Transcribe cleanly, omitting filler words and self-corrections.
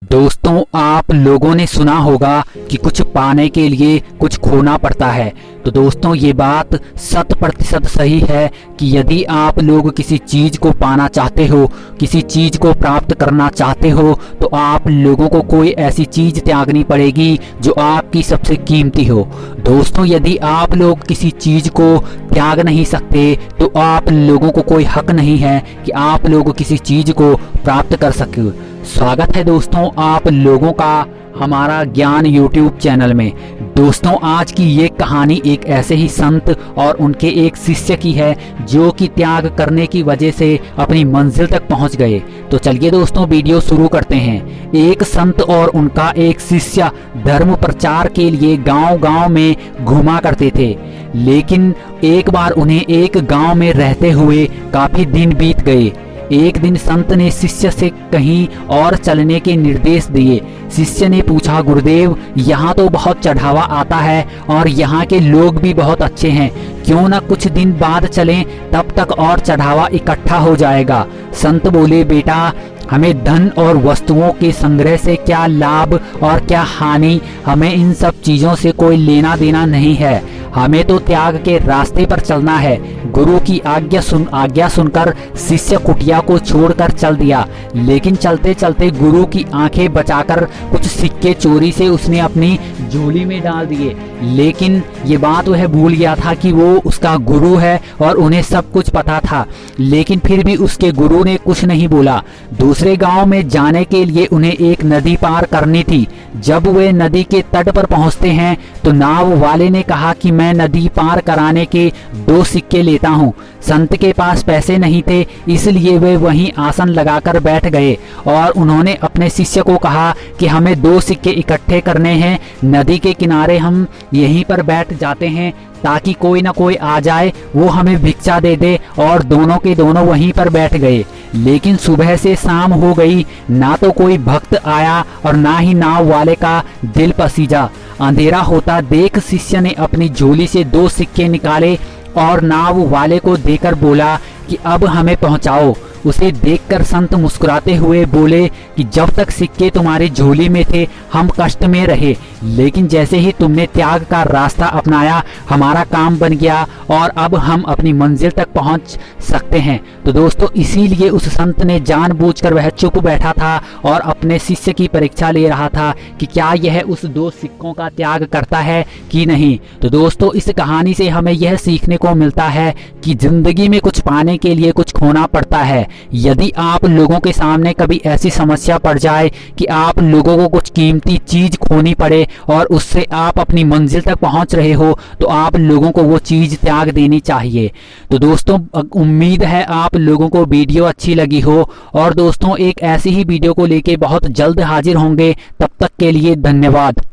दोस्तों, आप लोगों ने सुना होगा कि कुछ पाने के लिए कुछ खोना पड़ता है। तो दोस्तों, ये बात 100% सही है कि यदि आप लोग किसी चीज़ को पाना चाहते हो, किसी चीज़ को प्राप्त करना चाहते हो, तो आप लोगों को कोई ऐसी चीज़ त्यागनी पड़ेगी जो आपकी सबसे कीमती हो। दोस्तों, यदि आप लोग किसी चीज़ को त्याग नहीं सकते तो आप लोगों को कोई हक नहीं है कि आप लोग किसी चीज़ को प्राप्त कर सके। स्वागत है दोस्तों आप लोगों का हमारा ज्ञान यूट्यूब चैनल में। दोस्तों, आज की ये कहानी एक ऐसे ही संत और उनके एक शिष्य की है जो कि त्याग करने की वजह से अपनी मंजिल तक पहुंच गए। तो चलिए दोस्तों, वीडियो शुरू करते हैं। एक संत और उनका एक शिष्य धर्म प्रचार के लिए गांव-गांव में घुमा करते थे, लेकिन एक बार उन्हें एक गांव में रहते हुए काफी दिन बीत गए। एक दिन संत ने शिष्य से कहीं और चलने के निर्देश दिए। शिष्य ने पूछा, गुरुदेव, यहाँ तो बहुत चढ़ावा आता है और यहाँ के लोग भी बहुत अच्छे हैं, क्यों ना कुछ दिन बाद चलें, तब तक और चढ़ावा इकट्ठा हो जाएगा। संत बोले, बेटा, हमें धन और वस्तुओं के संग्रह से क्या लाभ और क्या हानि, हमें इन सब चीजों से कोई लेना देना नहीं है। हमें तो त्याग के रास्ते पर चलना है। गुरु की आज्ञा सुनकर शिष्य कुटिया को छोड़कर चल दिया, लेकिन चलते चलते गुरु की आंखें बचाकर कुछ सिक्के चोरी से उसने अपनी झोली में डाल दिए। लेकिन ये बात वह भूल गया था कि वो उसका गुरु है और उन्हें सब कुछ पता था, लेकिन फिर भी उसके गुरु ने कुछ नहीं बोला। दूसरे गांव में जाने के लिए उन्हें एक नदी पार करनी थी। जब वे नदी के तट पर पहुंचते हैं तो नाव वाले ने कहा कि मैं नदी पार कराने के 2 सिक्के लेता हूं। संत के पास पैसे नहीं थे, इसलिए वे वहीं आसन लगाकर बैठ गए और उन्होंने अपने शिष्य को कहा कि हमें 2 सिक्के इकट्ठे करने हैं, नदी के किनारे हम यहीं पर बैठ जाते हैं ताकि कोई ना कोई आ जाए, वो हमें भिक्षा दे दे। और दोनों के दोनों वहीं पर बैठ गए। लेकिन सुबह से शाम हो गई, ना तो कोई भक्त आया और ना ही नाव वाले का दिल पसीजा। अंधेरा होता देख शिष्य ने अपनी झोली से 2 सिक्के निकाले और नाव वाले को देकर बोला कि अब हमें पहुंचाओ। उसे देखकर संत मुस्कुराते हुए बोले कि जब तक सिक्के तुम्हारी झोली में थे हम कष्ट में रहे, लेकिन जैसे ही तुमने त्याग का रास्ता अपनाया हमारा काम बन गया और अब हम अपनी मंजिल तक पहुंच सकते हैं। तो दोस्तों, इसीलिए उस संत ने जानबूझकर वह चुप बैठा था और अपने शिष्य की परीक्षा ले रहा था कि क्या यह उस 2 सिक्कों का त्याग करता है कि नहीं। तो दोस्तों, इस कहानी से हमें यह सीखने को मिलता है कि जिंदगी में कुछ पाने के लिए कुछ खोना पड़ता है। यदि आप लोगों के सामने कभी ऐसी समस्या पड़ जाए कि आप लोगों को कुछ कीमती चीज खोनी पड़े और उससे आप अपनी मंजिल तक पहुंच रहे हो, तो आप लोगों को वो चीज त्याग देनी चाहिए। तो दोस्तों, उम्मीद है आप लोगों को वीडियो अच्छी लगी हो और दोस्तों, एक ऐसी ही वीडियो को लेके बहुत जल्द हाजिर होंगे। तब तक के लिए धन्यवाद।